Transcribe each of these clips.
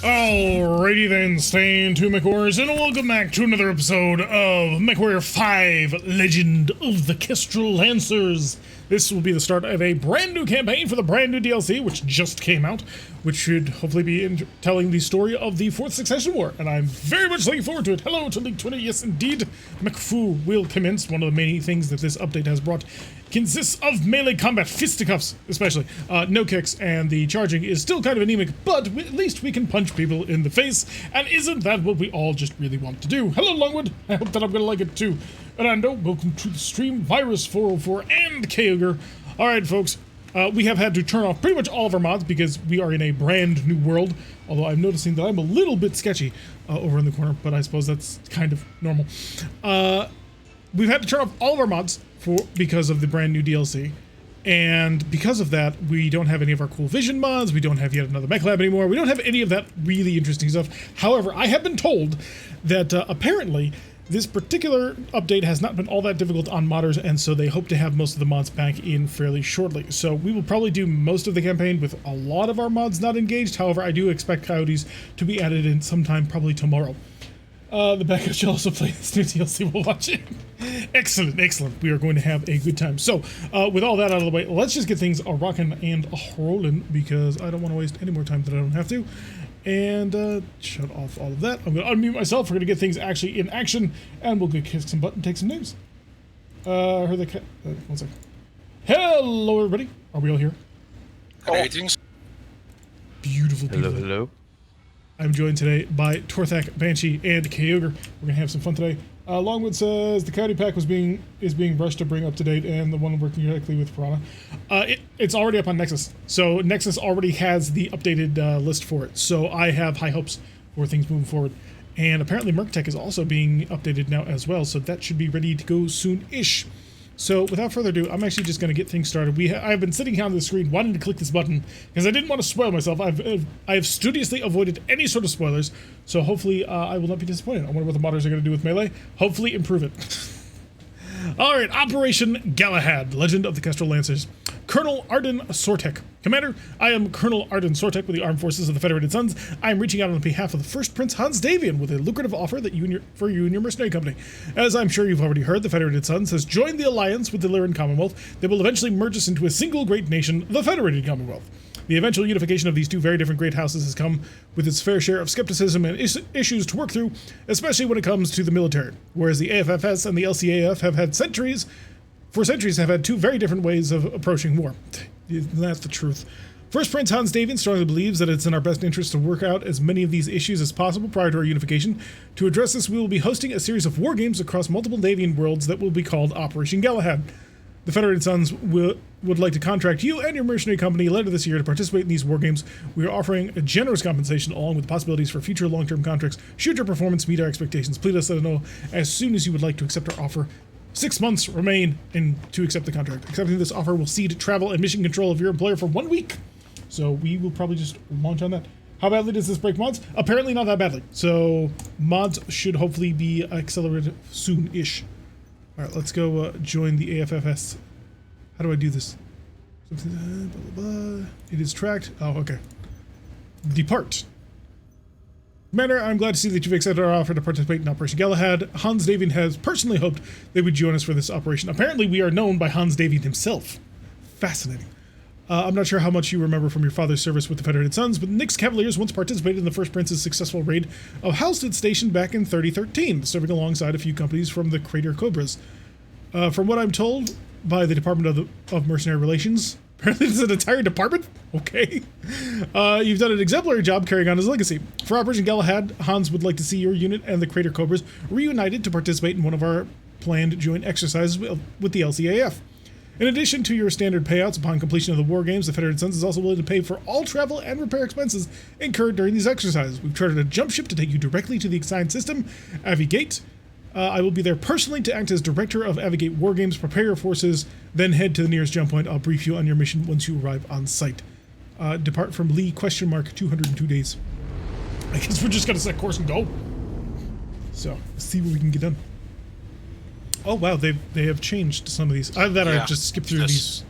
Alrighty then, staying to MechWarriors, and welcome back to another episode of MechWarrior 5, Legend of the Kestrel Lancers. This will be the start of a brand new campaign for the brand new DLC, which just came out, which should hopefully be telling the story of the 4th Succession War, and I'm very much looking forward to it. Hello to Link 20, yes indeed, MechFu will commence. One of the many things that this update has brought consists of melee combat, fisticuffs especially, no kicks, and the charging is still kind of anemic, but at least we can punch people in the face, and isn't that what we all just really want to do? Hello Longwood, I hope that I'm gonna like it too. Arando, welcome to the stream, Virus404 and Kyogre. Alright folks, we have had to turn off pretty much all of our mods because we are in a brand new world, although I'm noticing that I'm a little bit sketchy over in the corner, but I suppose that's kind of normal. We've had to turn off all of our mods because of the brand new DLC, and because of that, we don't have any of our cool vision mods, we don't have yet another mech lab anymore, we don't have any of that really interesting stuff. However, I have been told that apparently this particular update has not been all that difficult on modders, and so they hope to have most of the mods back in fairly shortly. So we will probably do most of the campaign with a lot of our mods not engaged. However, I do expect Coyotes to be added in sometime probably tomorrow. The backup shall also play this new DLC while watching. Excellent, excellent. We are going to have a good time. So, with all that out of the way, let's just get things rocking and rolling because I don't want to waste any more time that I don't have to. And shut off all of that. I'm going to unmute myself. We're going to get things actually in action, and we'll go kick some butt and take some names. Heard the cat. One second. Hello, everybody. Are we all here? Greetings. Beautiful people. Hello, hello. I'm joined today by Torthak, Banshee, and Kyogre. We're gonna have some fun today. Longwood says the Coyote pack is being rushed to bring up to date, and the one working directly with Piranha. It's already up on Nexus, so Nexus already has the updated list for it. So I have high hopes for things moving forward. And apparently RogueTech is also being updated now as well, so that should be ready to go soon-ish. So without further ado, I'm actually just going to get things started. I've been sitting here on the screen wanting to click this button because I didn't want to spoil myself. I have studiously avoided any sort of spoilers, so hopefully I will not be disappointed. I wonder what the modders are going to do with Melee. Hopefully improve it. Alright, Operation Galahad, Legend of the Kestrel Lancers. Colonel Arden Sortek. Commander, I am Colonel Arden Sortek with the Armed Forces of the Federated Sons. I am reaching out on behalf of the First Prince Hans Davian with a lucrative offer that for you and your mercenary company. As I'm sure you've already heard, the Federated Sons has joined the alliance with the Lyran Commonwealth that will eventually merge us into a single great nation, the Federated Commonwealth. The eventual unification of these two very different great houses has come with its fair share of skepticism and issues to work through, especially when it comes to the military. Whereas the AFFS and the LCAF have had for centuries have had two very different ways of approaching war. That's the truth. First Prince Hans Davian strongly believes that it's in our best interest to work out as many of these issues as possible prior to our unification. To address this, we will be hosting a series of war games across multiple Davian worlds that will be called Operation Galahad. The Federated Sons would like to contract you and your mercenary company later this year to participate in these war games. We are offering a generous compensation along with possibilities for future long-term contracts. Should your performance meet our expectations, please let us know as soon as you would like to accept our offer. 6 months remain to accept the contract. Accepting this offer will cede travel and mission control of your employer for 1 week. So we will probably just launch on that. How badly does this break mods? Apparently not that badly. So mods should hopefully be accelerated soon-ish. Alright, let's go join the AFFS. How do I do this? Blah, blah, blah. It is tracked. Oh, okay. Depart. Commander, I'm glad to see that you've accepted our offer to participate in Operation Galahad. Hans Davian has personally hoped they would join us for this operation. Apparently, we are known by Hans Davian himself. Fascinating. I'm not sure how much you remember from your father's service with the Federated Sons, but Nyx Cavaliers once participated in the First Prince's successful raid of Halstead Station back in 3013, serving alongside a few companies from the Crater Cobras. From what I'm told by the Department of Mercenary Relations, apparently there's an entire department? Okay. You've done an exemplary job carrying on his legacy. For Operation Galahad, Hans would like to see your unit and the Crater Cobras reunited to participate in one of our planned joint exercises with the LCAF. In addition to your standard payouts upon completion of the war games, the Federated Sons is also willing to pay for all travel and repair expenses incurred during these exercises. We've chartered a jump ship to take you directly to the assigned system, Avigate. I will be there personally to act as director of Avigate War Games. Prepare your forces, then head to the nearest jump point. I'll brief you on your mission once you arrive on site. Depart from Lee, 202 days. I guess we're just going to set course and go. So, let's see what we can get done. Oh wow, they have changed some of these. I've just skipped through these.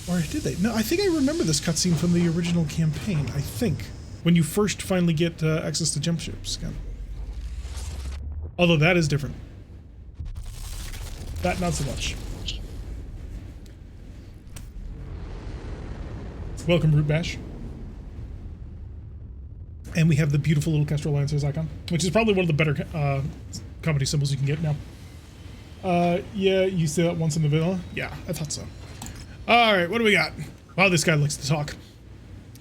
Or Or did they? No, I think I remember this cutscene from the original campaign, I think. When you first finally get access to jump ships. Although that is different. That, not so much. Welcome, Root Bash. And we have the beautiful little Kestrel Lancers icon, which is probably one of the better company symbols you can get now. Yeah, you say that once in the vanilla? Yeah, I thought so. Alright, what do we got? Wow, this guy likes to talk.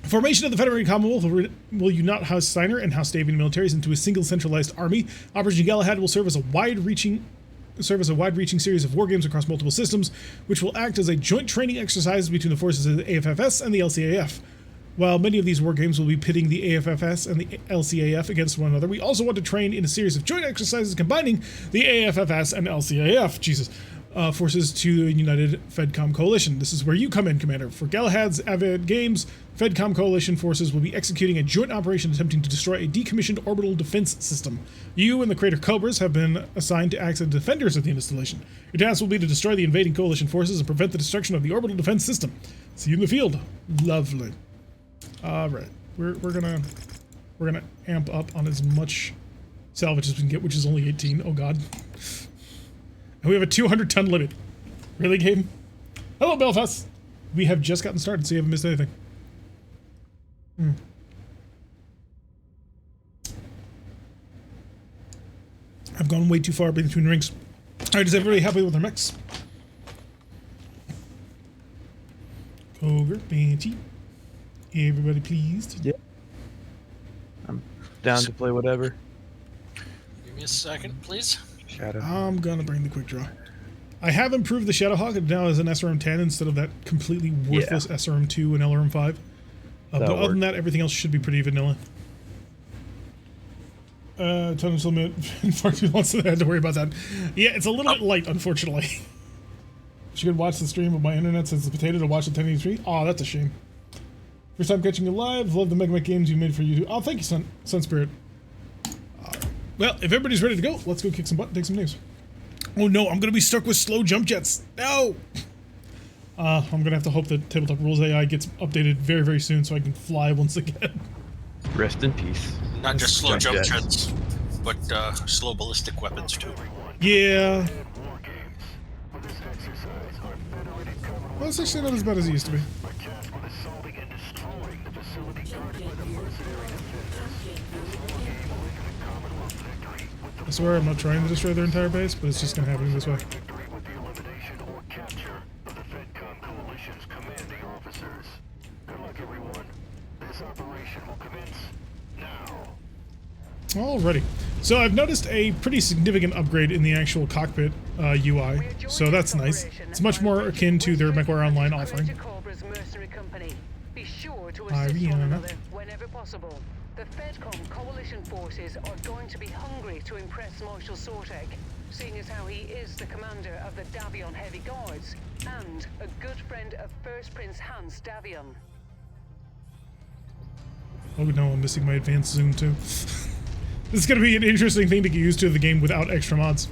Formation of the Federated Commonwealth will unite House Steiner and House Davian militaries into a single centralized army. Operation Galahad will serve as a wide-reaching series of war games across multiple systems, which will act as a joint training exercise between the forces of the AFFS and the LCAF. While many of these war games will be pitting the AFFS and the LCAF against one another, we also want to train in a series of joint exercises combining the AFFS and LCAF forces to a united FedCom coalition. This is where you come in, Commander. For Galahad's Avid Games, FedCom coalition forces will be executing a joint operation attempting to destroy a decommissioned orbital defense system. You and the Crater Cobras have been assigned to act as defenders of the installation. Your task will be to destroy the invading coalition forces and prevent the destruction of the orbital defense system. See you in the field. Lovely. All right, we're gonna amp up on as much salvage as we can get, which is only 18. Oh God, and we have a 200-ton limit. Really, game? Hello, Belfast. We have just gotten started, so you haven't missed anything. I've gone way too far between rings. All right, is everybody happy with their mechs? Ogre, Banshee. Everybody pleased? Yeah. I'm down to play whatever. Give me a second, please. Shadow. I'm gonna bring the quick draw. I have improved the Shadowhawk. It now is an SRM-10 instead of that completely worthless SRM-2 and LRM-5. But other than that, everything else should be pretty vanilla. Tonnage limit. Far too long, so I had to worry about that. Yeah, it's a little bit light, unfortunately. You could watch the stream, but my internet says the potato to watch the 1083. Oh, that's a shame. First time catching you live. Love the Mech games you made for YouTube. Oh, thank you, Sun Spirit. Well, if everybody's ready to go, let's go kick some butt and take some names. Oh no, I'm gonna be stuck with slow jump jets. No! I'm gonna have to hope that Tabletop Rules AI gets updated very, very soon so I can fly once again. Rest in peace. Not just slow jump jets, but slow ballistic weapons too. Yeah. Well, it's actually not as bad as it used to be. I swear I'm not trying to destroy their entire base, but it's just gonna happen this way. Alrighty. So I've noticed a pretty significant upgrade in the actual cockpit UI, so that's nice. It's much more akin to their MechWarrior Online offering. Hi, Rihanna. Whenever possible. The FedCom coalition forces are going to be hungry to impress Marshal Sortek, seeing as how he is the commander of the Davion Heavy Guards and a good friend of First Prince Hans Davion. Oh no, I'm missing my advanced zoom too. This is going to be an interesting thing to get used to in the game without extra mods.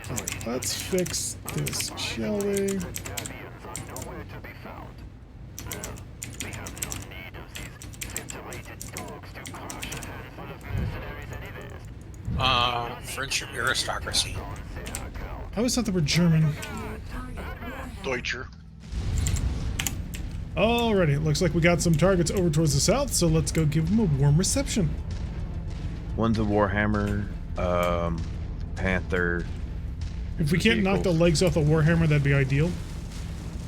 Alright, let's fix this, shall we? French aristocracy. I always thought they were German. Deutscher. Alrighty, it looks like we got some targets over towards the south, so let's go give them a warm reception. One's a Warhammer, Panther. If we can't knock the legs off the Warhammer, that'd be ideal.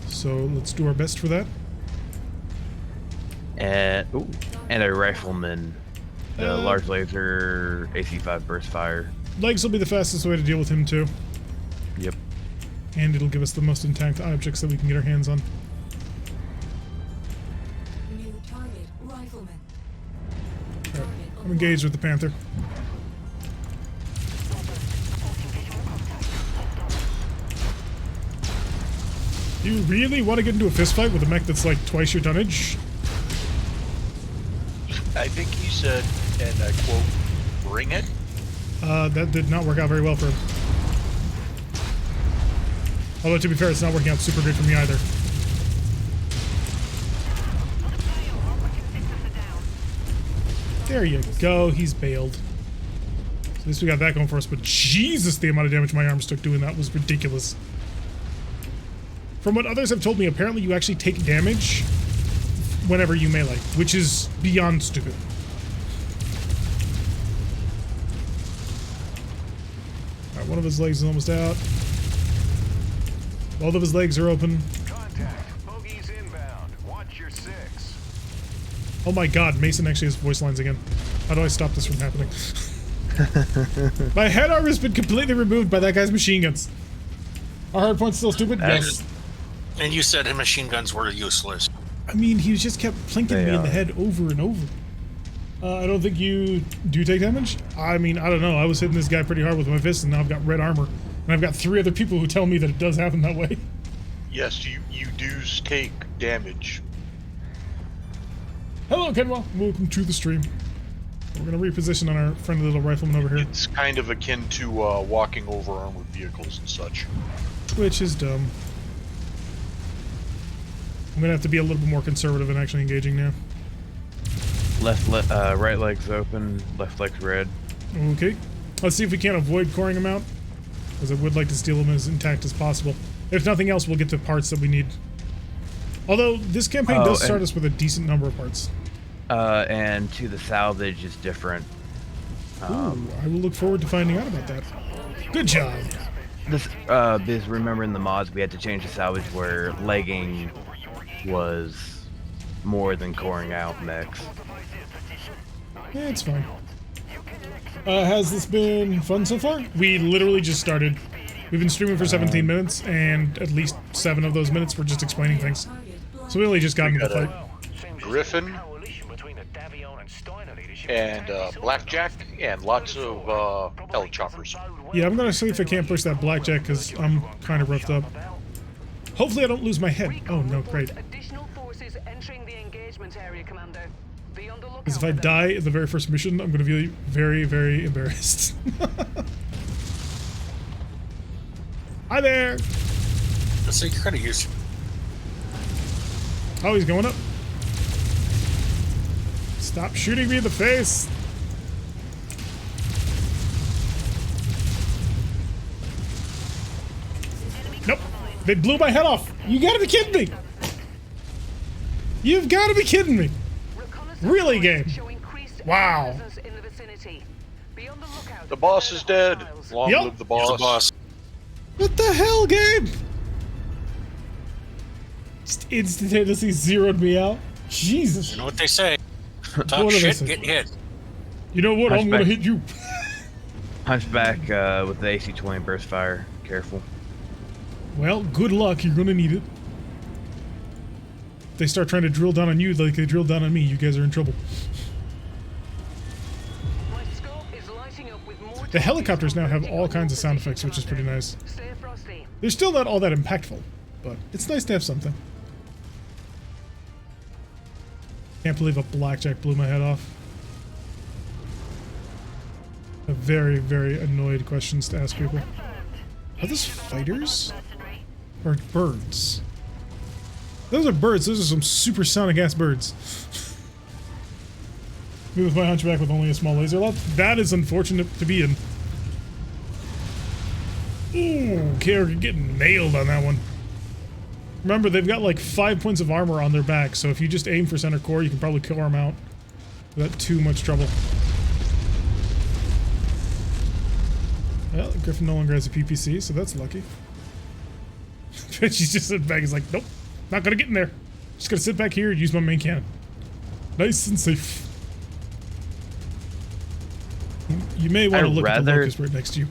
So let's do our best for that. And a Rifleman, the large laser AC-5 burst fire. Legs will be the fastest way to deal with him too. Yep. And it'll give us the most intact objects that we can get our hands on. New target, Rifleman. Right. I'm engaged with the Panther. You really want to get into a fistfight with a mech that's like twice your tonnage? I think he said, and I quote, "Bring it." That did not work out very well for him. Although, to be fair, it's not working out super good for me either. There you go. He's bailed. So at least we got that going for us. But Jesus, the amount of damage my arms took doing that was ridiculous. From what others have told me, apparently you actually take damage whenever you melee, which is beyond stupid. Alright, one of his legs is almost out. Both of his legs are open. Contact. Bogies inbound. Watch your 6. Oh my god, Mason actually has voice lines again. How do I stop this from happening? My head armor has been completely removed by that guy's machine guns. Our hard point's still stupid? Yes. And you said machine guns were useless. I mean, he just kept plinking me in the head over and over. I don't think you do take damage? I mean, I don't know. I was hitting this guy pretty hard with my fist, and now I've got red armor. And I've got 3 other people who tell me that it does happen that way. Yes, you do take damage. Hello, Kenwell. Welcome to the stream. We're going to reposition on our friendly little rifleman over here. It's kind of akin to walking over armored vehicles and such. Which is dumb. I'm going to have to be a little bit more conservative in actually engaging now. Right leg's open, left leg's red. Okay. Let's see if we can't avoid coring him out. Because I would like to steal him as intact as possible. If nothing else, we'll get the parts that we need. Although, this campaign does start us with a decent number of parts. And to the salvage is different. Ooh, I will look forward to finding out about that. Good job! This, because remember in the mods we had to change the salvage where legging was more than coring out mechs. Yeah, it's fine. Has this been fun so far? We literally just started. We've been streaming for 17 minutes, and at least 7 of those minutes were just explaining things. So we only just got into the fight. Griffin and Blackjack and lots of helichoppers. Yeah, I'm gonna see if I can't push that Blackjack because I'm kind of roughed up. Hopefully I don't lose my head. Oh no, great. Additional forces entering the engagement area, Commander. Be on the lookout. Because if I die in the very first mission, I'm gonna be very, very embarrassed. Hi there! Let's say you're kind of used. Oh, he's going up. Stop shooting me in the face! Nope. They blew my head off. You gotta be kidding me! You've gotta be kidding me! Really, game? Wow. The boss is dead. Long Yep. live the boss. The boss. What the hell, game? Just instantaneously zeroed me out. Jesus. You know what they say? What Talk do they shit, say? get hit. You know what? I'm gonna Hunchback. hit you. Hunchback with the AC-20 burst fire. Careful. Well, good luck. You're gonna need it. If they start trying to drill down on you like they drilled down on me, you guys are in trouble. The helicopters now have all kinds of sound effects, which is pretty nice. They're still not all that impactful, but it's nice to have something. Can't believe a Blackjack blew my head off. A very, very annoyed questions to ask people. Are those fighters? Or birds? Those are birds. Those are some supersonic ass birds. Me with my hunchback with only a small laser left. That is unfortunate to be in. Ooh, character getting nailed on that one. Remember, they've got like 5 points of armor on their back, so if you just aim for center core, you can probably kill them out without too much trouble. Well, Griffin no longer has a PPC, so that's lucky. She's just sitting back. He's like, nope, not gonna get in there. Just gonna sit back here and use my main cannon. Nice and safe. You may want to look at the locust right next to you.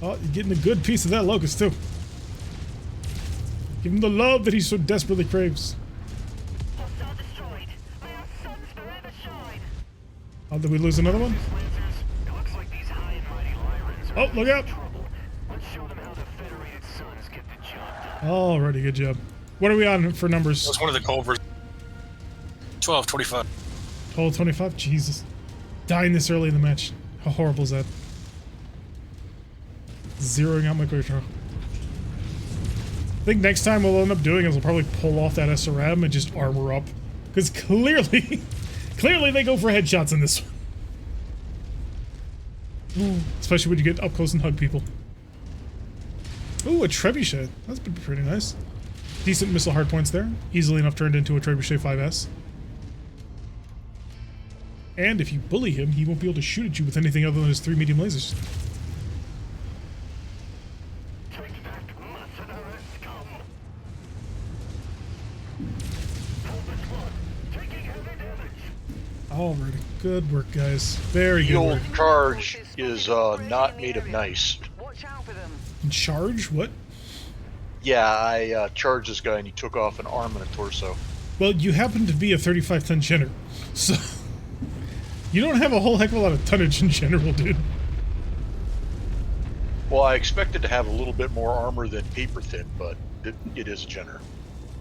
Oh, you're getting a good piece of that locust, too. Give him the love that he so desperately craves. Oh, did we lose another one? Oh, look out! Alrighty, good job. What are we on for numbers? That's one of the Culvers. 12, 25. 12, 25? Jesus. Dying this early in the match. How horrible is that? Zeroing out my control. think next time we'll end up doing is we'll probably pull off that SRM and just armor up. Because clearly, clearly they go for headshots in this one. Especially when you get up close and hug people. Ooh, a trebuchet. That's been pretty nice. Decent missile hardpoints there. Easily enough turned into a trebuchet 5S. And if you bully him, he won't be able to shoot at you with anything other than his 3 medium lasers. Alrighty, good work, guys. Very The good old work. charge is not made of nice. Watch out for them. Charge? What? Yeah, I charged this guy and he took off an arm and a torso. Well, you happen to be a 35-ton Jenner, so you don't have a whole heck of a lot of tonnage in general, dude. Well, I expected to have a little bit more armor than paper thin, but it is a Jenner.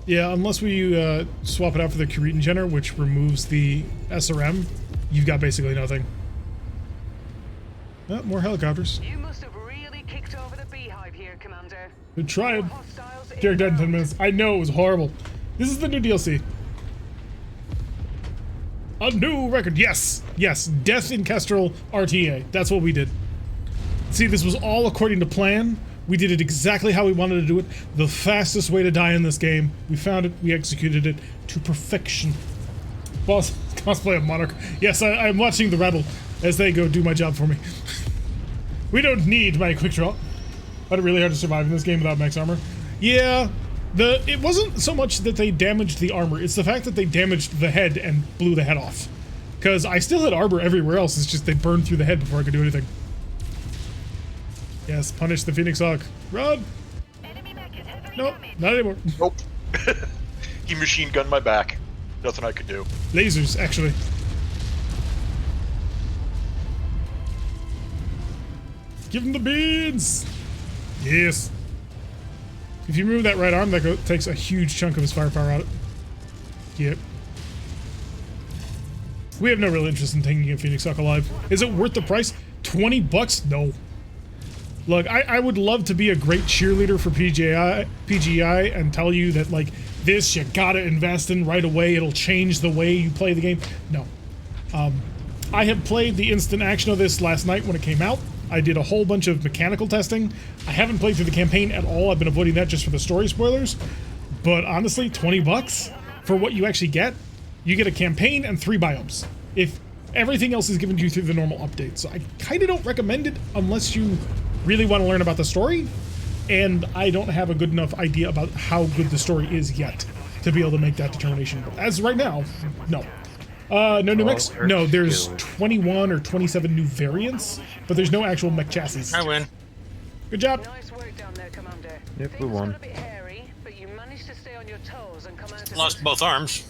Yeah, unless we swap it out for the Cretan Jenner, which removes the SRM, you've got basically nothing. Oh, more helicopters. You must have really kicked over the beehive here, Commander. Good trying. Hostiles Derek died in 10 inbound. minutes. I know, it was horrible. This is the new DLC. A new record. Yes. Yes. Death in Kestrel RTA. That's what we did. See, this was all according to plan. We did it exactly how we wanted to do it. The fastest way to die in this game. We found it. We executed it to perfection. Boss, cosplay of Monarch. Yes, I'm watching the Rebel as they go do my job for me. We don't need my quick draw. But it's really hard to survive in this game without max armor. Yeah, it wasn't so much that they damaged the armor. It's the fact that they damaged the head and blew the head off. Because I still had armor everywhere else. It's just they burned through the head before I could do anything. Yes, punish the Phoenix Hawk. Run! Nope, not anymore. Nope. He machine gunned my back. Nothing I could do. Lasers, actually. Give him the beans! Yes. If you remove that right arm, that takes a huge chunk of his firepower out. Yep. We have no real interest in taking a Phoenix Hawk alive. Is it worth the price? 20 bucks? No. Look, I would love to be a great cheerleader for PGI and tell you that, like, this you gotta invest in right away. It'll change the way you play the game. No. I have played the instant action of this last night when it came out. I did a whole bunch of mechanical testing. I haven't played through the campaign at all. I've been avoiding that just for the story spoilers. But honestly, 20 bucks for what you actually get? You get a campaign and 3 biomes. If everything else is given to you through the normal updates. So I kind of don't recommend it unless you really want to learn about the story. And I don't have a good enough idea about how good the story is yet to be able to make that determination. As right now, no. No new mechs? No, there's 21 or 27 new variants, but there's no actual mech chassis. I win. Good job. Nice work down there, Commander. Yep, we Things won. got a bit hairy, but you managed to stay on your toes and come out of Lost both arms.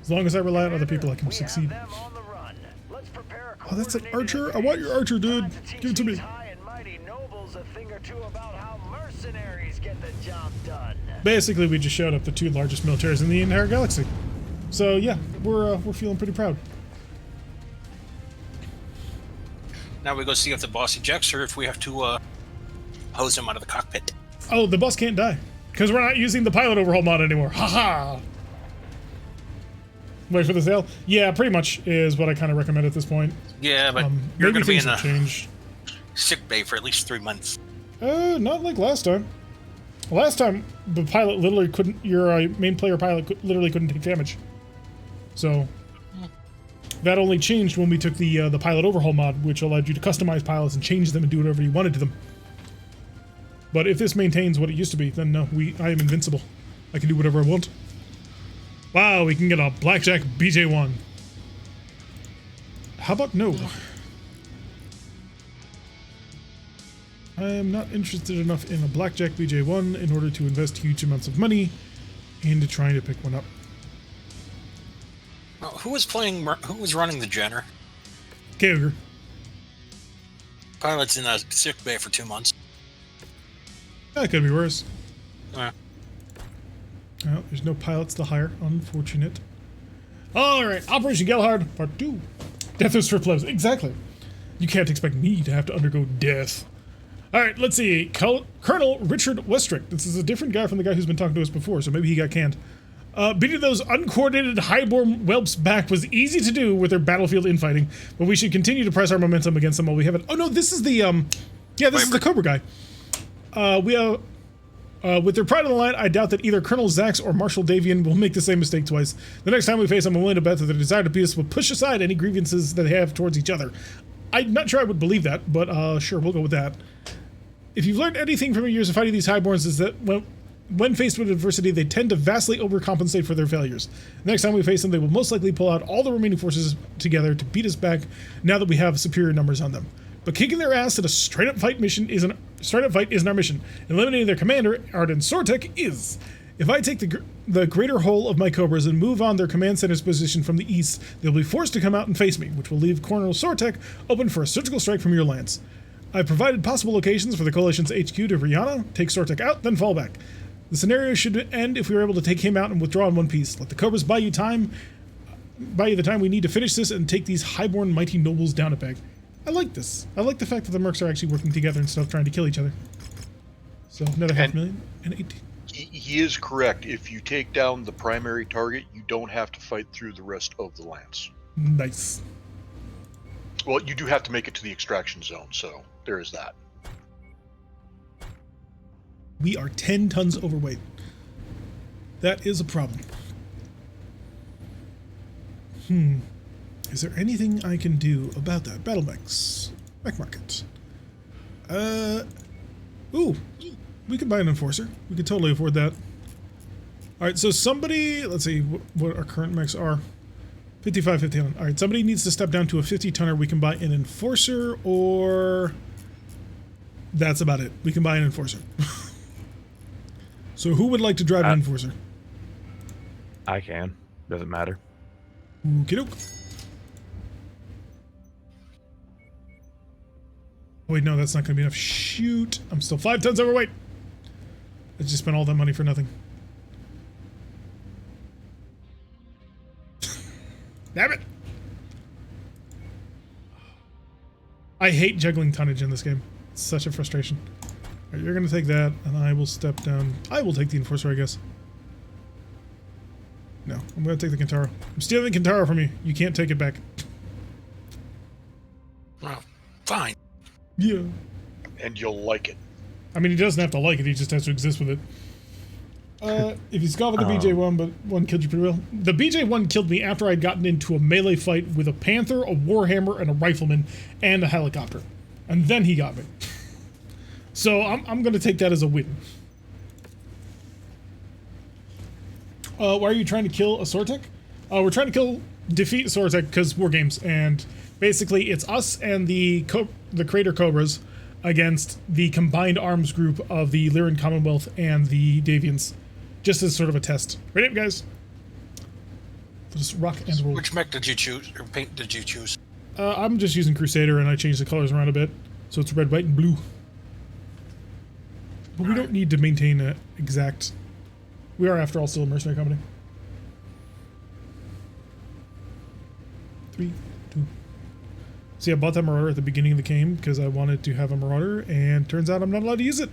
As long as I rely on other people, I can succeed. Them on the run. Let's prepare a Oh, that's an coordinated archer? I want your archer, dude. attack to Give it to teach me. these high and mighty nobles a thing or two about how mercenaries get the job done. Basically, we just showed up the 2 largest militaries in the entire galaxy. So yeah, we're feeling pretty proud. Now we go see if the boss ejects or if we have to hose him out of the cockpit. Oh, the boss can't die. Because we're not using the pilot overhaul mod anymore. Haha! Wait for the sale? Yeah, pretty much is what I kind of recommend at this point. Yeah, but Maybe you're going to be things in have a changed. sick bay for at least 3 months. Not like last time. Last time, the pilot literally couldn't, your main player pilot literally couldn't take damage. So, that only changed when we took the pilot overhaul mod, which allowed you to customize pilots and change them and do whatever you wanted to them. But if this maintains what it used to be, then no, I am invincible. I can do whatever I want. Wow, we can get a Blackjack BJ1. How about no? I am not interested enough in a Blackjack BJ1 in order to invest huge amounts of money into trying to pick one up. Who was running the Jenner? Kyogre. Pilot's in a sick bay for 2 months. That could be worse. Uh, Well, there's no pilots to hire. Unfortunate. Alright, Operation Galahad, Part 2. Death is for plebs. Exactly. You can't expect me to have to undergo death. All right, let's see. Colonel Richard Westrick. This is a different guy from the guy who's been talking to us before, so maybe he got canned. Beating those uncoordinated highborn whelps back was easy to do with their battlefield infighting, but we should continue to press our momentum against them while we have it. Oh no, this is the yeah, this is the Cobra guy. With their pride on the line, I doubt that either Colonel Zax or Marshal Davian will make the same mistake twice. The next time we face them, I'm willing to bet that their desire to beat us will push aside any grievances that they have towards each other. I'm not sure I would believe that, but sure, we'll go with that. If you've learned anything from your years of fighting these highborns, is that when faced with adversity, they tend to vastly overcompensate for their failures. The next time we face them, they will most likely pull out all the remaining forces together to beat us back now that we have superior numbers on them. But kicking their ass at a straight-up fight isn't our mission. Eliminating their commander, Arden Sortek, is. If I take the greater whole of my Cobras and move on their command center's position from the east, they'll be forced to come out and face me, which will leave Colonel Sortek open for a surgical strike from your lance. I've provided possible locations for the Coalition's HQ to Rihanna, take Sortek out, then fall back. The scenario should end if we were able to take him out and withdraw in one piece. Let the Cobras buy you the time we need to finish this and take these highborn mighty nobles down a peg. I like this. I like the fact that the mercs are actually working together instead of trying to kill each other. So another 500,000 and 18. He is correct. If you take down the primary target, you don't have to fight through the rest of the lance. Nice. Well, you do have to make it to the extraction zone, so there is that. We are 10 tons overweight. That is a problem. Is there anything I can do about that? Battle mechs. Mech market. Ooh. We could buy an enforcer. We could totally afford that. Alright, so somebody... Let's see what our current mechs are. 55, 51. Alright, somebody needs to step down to a 50-tonner. We can buy an enforcer, or... That's about it. We can buy an enforcer. So who would like to drive an enforcer? I can. Doesn't matter. Okey-doke. Oh, wait, no, that's not going to be enough. Shoot. I'm still 5 tons overweight. I just spent all that money for nothing. Damn it. I hate juggling tonnage in this game. It's such a frustration. All right, you're going to take that, and I will step down. I will take the enforcer, I guess. No, I'm going to take the Kintaro. I'm stealing the Kintaro from you. You can't take it back. Well, fine. Yeah. And you'll like it. I mean, he doesn't have to like it, he just has to exist with it. If you scoff at the BJ-1, but one killed you pretty well. The BJ-1 killed me after I'd gotten into a melee fight with a Panther, a Warhammer, and a Rifleman, and a helicopter. And then he got me. So I'm going to take that as a win. Why are you trying to kill a Sortek? We're trying to defeat Sortek because War Games, and basically it's us and the Crater Cobras against the combined arms group of the Lyran Commonwealth and the Davians, just as sort of a test. Ready up, guys? Just rock and roll. Which mech did you choose, or paint did you choose? I'm just using Crusader, and I changed the colors around a bit, so it's red, white, and blue. But we don't need to maintain an exact... We are, after all, still a mercenary company. 3, 2. See, I bought that Marauder at the beginning of the game because I wanted to have a Marauder, and turns out I'm not allowed to use it.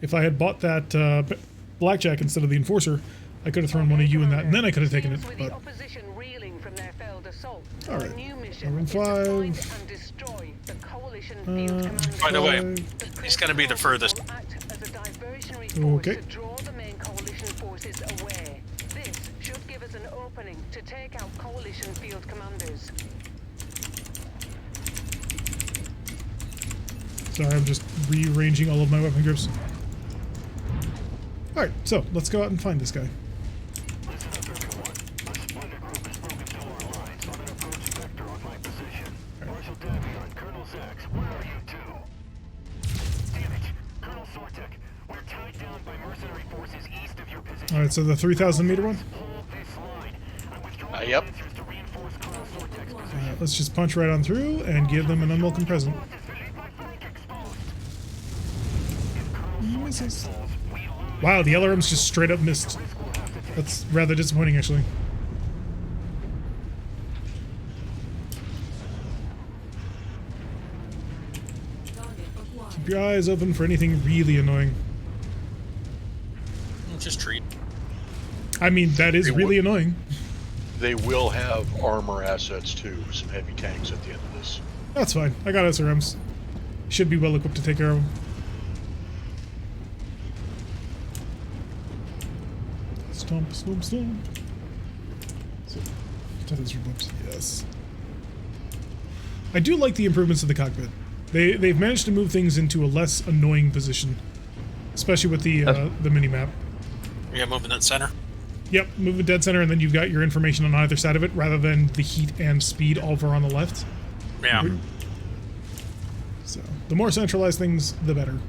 If I had bought that Blackjack instead of the Enforcer, I could have thrown one of you in that, and then I could have taken it. But all right, Iron 5. By the way, he's going to be the furthest. Okay. This should give us an opening to take out coalition field commanders. Sorry, I'm just rearranging all of my weapon groups. Alright, so let's go out and find this guy. Alright, so the 3,000 meter one? Yep. Let's just punch right on through and give them an unwelcome present. Misses. Wow, the LRM's just straight up missed. That's rather disappointing, actually. Target acquired. Keep your eyes open for anything really annoying. Just treat. I mean, that is really annoying. They will have armor assets too, some heavy tanks at the end of this. That's fine. I got SRMs. Should be well equipped to take care of them. Stomp, stomp, stomp. So, titles for books, yes. I do like the improvements of the cockpit. They've managed to move things into a less annoying position, especially with the mini map. Yeah, moving that center. Yep, move it dead center, and then you've got your information on either side of it, rather than the heat and speed over on the left. Yeah. So, the more centralized things, the better,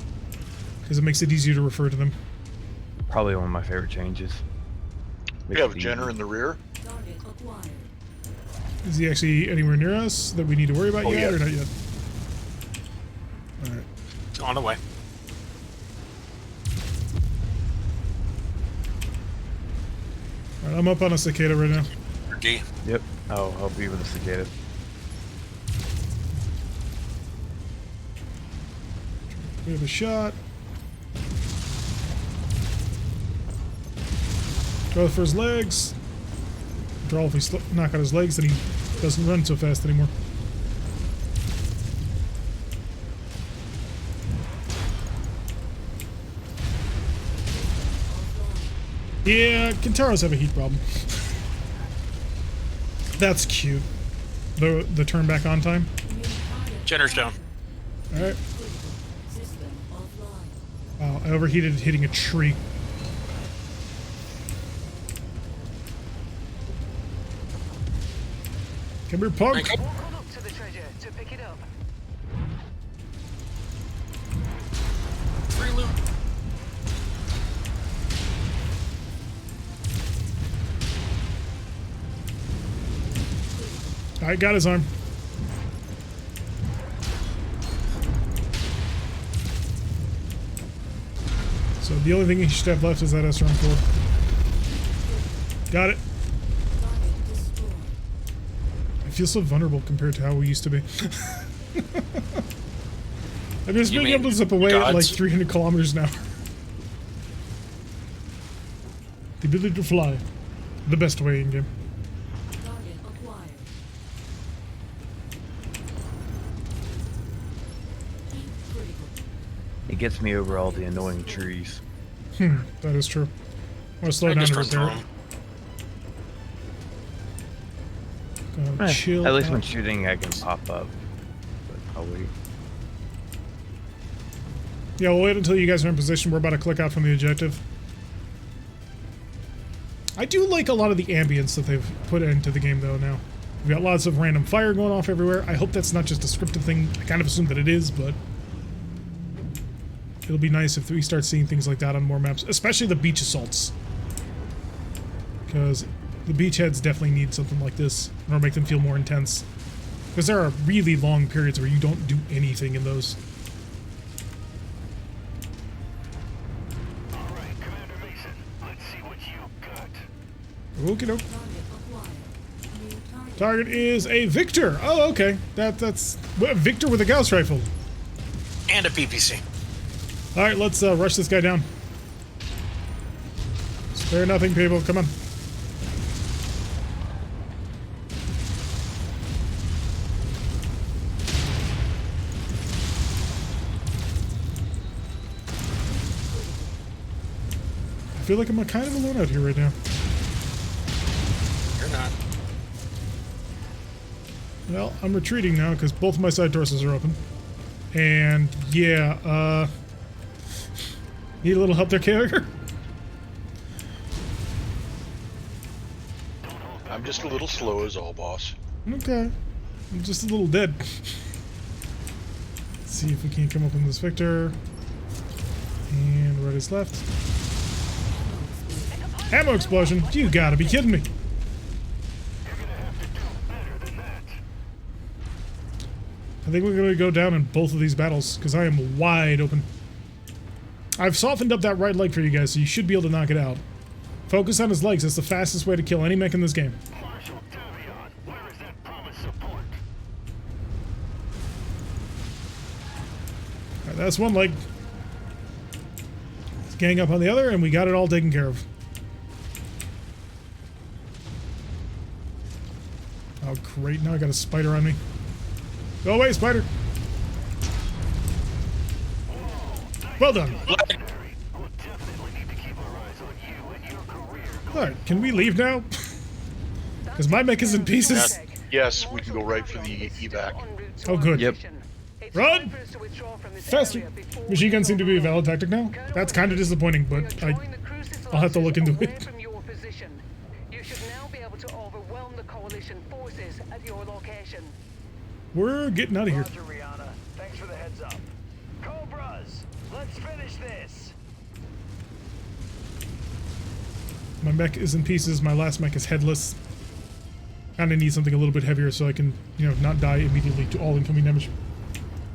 because it makes it easier to refer to them. Probably one of my favorite changes. We have a Jenner in the rear. Target acquired. Is he actually anywhere near us that we need to worry about yet, yeah. or not yet? Alright. On the way. Alright, I'm up on a cicada right now. D. Yep. I'll help you with the cicada. We have a shot. Draw for his legs. Draw if we knock out his legs, then he doesn't run so fast anymore. Yeah, Kintaros have a heat problem. That's cute. The turn back on time. Jenner's down. Alright. System offline. Wow, I overheated hitting a tree. Come here, punk! Thank you. Walk on up to the treasure to pick it up. Free loot. I got his arm. So the only thing he should have left is that SRM-4. Got it. Target destroyed. I feel so vulnerable compared to how we used to be. I'm just You being mean able to zip away at like gods? 300 kilometers an hour. The ability to fly. The best way in game. Target acquired. Heat critical. It gets me over all the annoying trees. That is true. I want to slow I down just to run through repair them. it. Chill At least out. when shooting, I can pop up. But I'll wait. Yeah, we'll wait until you guys are in position. We're about to click out from the objective. I do like a lot of the ambience that they've put into the game, though, now. We've got lots of random fire going off everywhere. I hope that's not just a scripted thing. I kind of assume that it is, but it'll be nice if we start seeing things like that on more maps, especially the beach assaults. Because the beachheads definitely need something like this in order to make them feel more intense. Because there are really long periods where you don't do anything in those. All right, Commander Mason. Let's see what you got. Okie doke. Target acquired. New target. Target is a Victor. Oh, okay. That's well, Victor with a Gauss rifle. And a PPC. All right, let's rush this guy down. Spare nothing, people. Come on. I feel like I'm kind of alone out here right now. You're not. Well, I'm retreating now because both of my side torsos are open. And yeah, need a little help there, Kager? I'm just a little slow as all, boss. Okay. I'm just a little dead. Let's see if we can come up on this Victor. And right is left. Ammo explosion? You gotta be kidding me. I think we're gonna go down in both of these battles because I am wide open. I've softened up that right leg for you guys, so you should be able to knock it out. Focus on his legs. That's the fastest way to kill any mech in this game. Marshal Davion, where is that promised support? Alright, that's one leg. Let's gang up on the other, and we got it all taken care of. Oh, great. Now I got a spider on me. Go away, spider. Well done. Alright, can we leave now? Because my mech is in pieces. Yes, we can go right for the evac. Oh, good. Yep. Run! Faster! Machine guns seem to be a valid tactic now. That's kind of disappointing, but I'll have to look into it. You should now be able to overwhelm the coalition forces at your location. We're getting out of here. Roger, Rihanna. Thanks for the heads up. Cobras, let's finish this. My mech is in pieces. My last mech is headless. Kinda need something a little bit heavier so I can, you know, not die immediately to all incoming damage.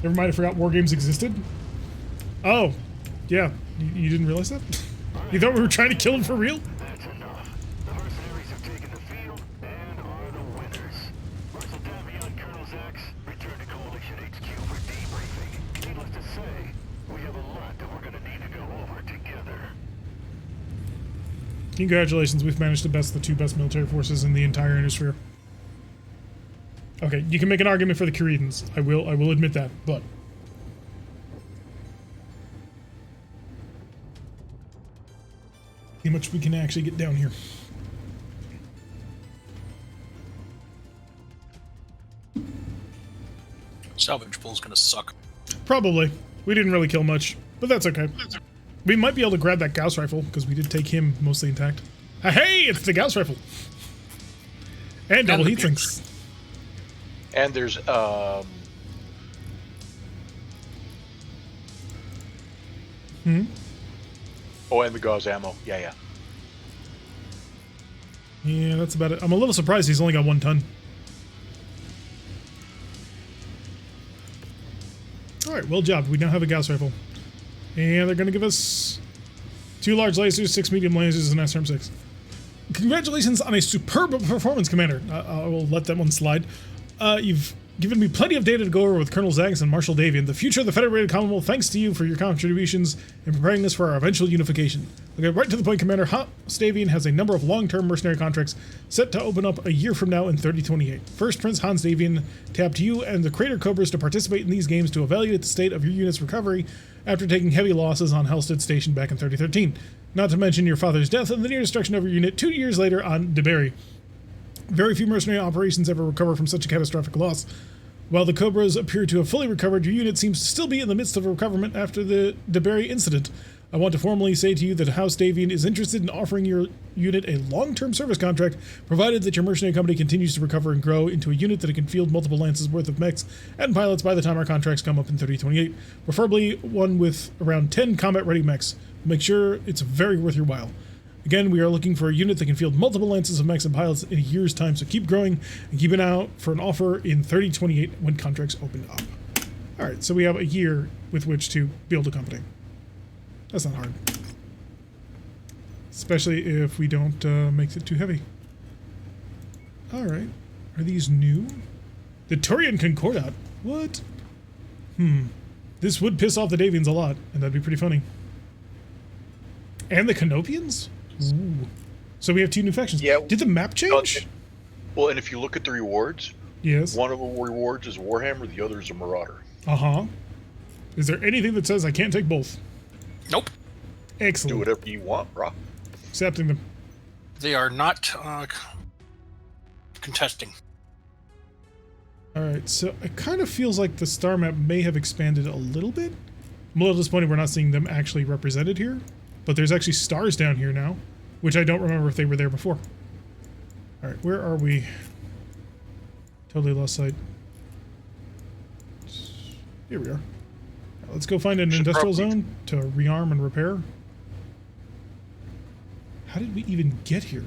Never mind, I forgot war games existed. Oh, yeah. You didn't realize that? You thought we were trying to kill him for real? That's enough. The mercenaries have taken the field and are the winners. Marshal Davion, Colonel Zax, return to Coalition HQ for debriefing. Needless to say, we have a lot that we're gonna need to go over together. Congratulations, we've managed to best the two best military forces in the entire Innisphere. Okay, you can make an argument for the Caridans. I will admit that, but see how much we can actually get down here. Salvage pool's gonna suck. Probably. We didn't really kill much, but that's okay. We might be able to grab that Gauss rifle, because we did take him mostly intact. Hey, it's the Gauss rifle! And double heat sinks. And there's Hmm? oh, and the gauze ammo. Yeah. Yeah, that's about it. I'm a little surprised he's only got 1 ton. Alright, well job. We now have a Gauss rifle. And they're going to give us 2 large lasers, 6 medium lasers, and SRM-6. Congratulations on a superb performance, Commander. I will let that one slide. You've given me plenty of data to go over with Colonel Zags and Marshal Davian. The future of the Federated Commonwealth, thanks to you for your contributions in preparing us for our eventual unification. Okay, right to the point, Commander. Hans Davian has a number of long-term mercenary contracts set to open up a year from now in 3028. First, Prince Hans Davian tapped you and the Crater Cobras to participate in these games to evaluate the state of your unit's recovery after taking heavy losses on Halstead Station back in 3013. Not to mention your father's death and the near destruction of your unit 2 years later on DeBerry. Very few mercenary operations ever recover from such a catastrophic loss. While the Cobras appear to have fully recovered, your unit seems to still be in the midst of a recoverment after the DeBerry incident. I want to formally say to you that House Davian is interested in offering your unit a long-term service contract, provided that your mercenary company continues to recover and grow into a unit that can field multiple lances worth of mechs and pilots by the time our contracts come up in 3028. Preferably one with around 10 combat-ready mechs. Make sure it's very worth your while. Again, we are looking for a unit that can field multiple lances of mechs and pilots in a year's time, so keep growing and keep an eye out for an offer in 3028 when contracts open up. Alright, so we have a year with which to build a company. That's not hard. Especially if we don't make it too heavy. Alright, are these new? The Turian Concordat? What? This would piss off the Davians a lot, and that'd be pretty funny. And the Canopians? Ooh. So we have 2 new factions. Yeah. Did the map change? Well, and if you look at the rewards, Yes. one of the rewards is Warhammer, the other is a Marauder. Uh-huh. Is there anything that says I can't take both? Nope. Excellent. Do whatever you want, bro. Accepting them. They are not contesting. Alright, so it kind of feels like the star map may have expanded a little bit. I'm a little disappointed we're not seeing them actually represented here. But there's actually stars down here now, which I don't remember if they were there before. Alright, where are we? Totally lost sight. Here we are. Let's go find an industrial zone to rearm and repair. How did we even get here?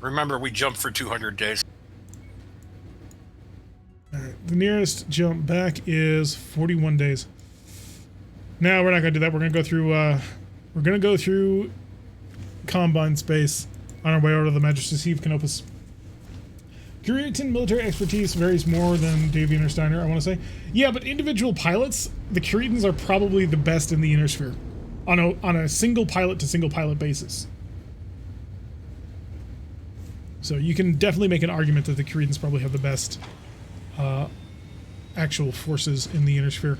Remember, we jumped for 200 days. Alright, the nearest jump back is 41 days. No, we're not going to do that. We're going to go through Combine space on our way over to the Majesty's Eve Canopus. Curitan military expertise varies more than Davian or Steiner, I want to say. Yeah, but individual pilots, the Curitans are probably the best in the Inner Sphere. On a single pilot to single pilot basis. So you can definitely make an argument that the Curitans probably have the best actual forces in the Inner Sphere.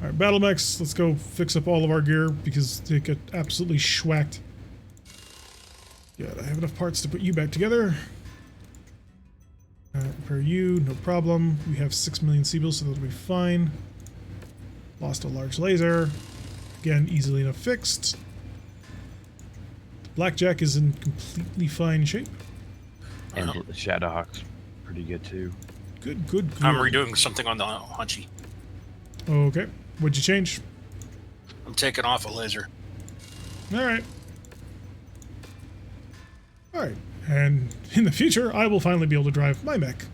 Alright, battle mechs, let's go fix up all of our gear because they get absolutely schwacked. Good, I have enough parts to put you back together. Repair you, no problem. We have 6 million Seabills, so that'll be fine. Lost a large laser. Again, easily enough fixed. Blackjack is in completely fine shape. And the Shadowhawk's pretty good too. Good, good, good. I'm redoing something on the Hunchy. Okay. What'd you change? I'm taking off a laser. Alright. Alright. And in the future, I will finally be able to drive my mech.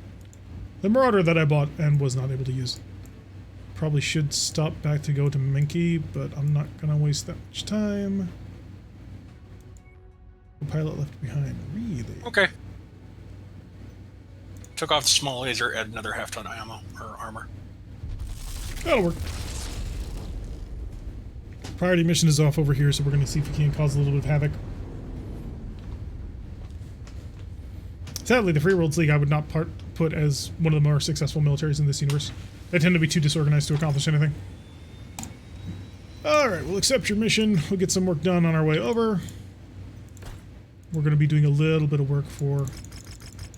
The Marauder that I bought and was not able to use. Probably should stop back to go to Menki, but I'm not going to waste that much time. The pilot left behind. Really? Okay. Took off the small laser, add another half-ton ammo, or armor. That'll work. Priority mission is off over here, so we're going to see if we can cause a little bit of havoc. Sadly, the Free Worlds League I would not put as one of the more successful militaries in this universe. They tend to be too disorganized to accomplish anything. Alright, we'll accept your mission. We'll get some work done on our way over. We're going to be doing a little bit of work for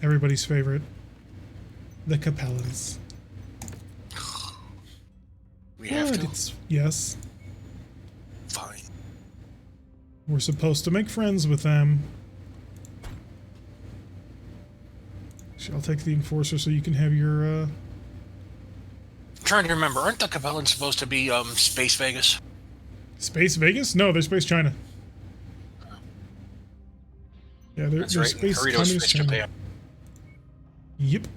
everybody's favorite, the Capellans. We have to? Yes. Fine. We're supposed to make friends with them. I'll take the Enforcer so you can have your, I'm trying to remember, aren't the Capellans supposed to be, Space Vegas? Space Vegas? No, they're Space China. Yeah, they're That's right, Space Doritos Communist Space China. Japan. Yep.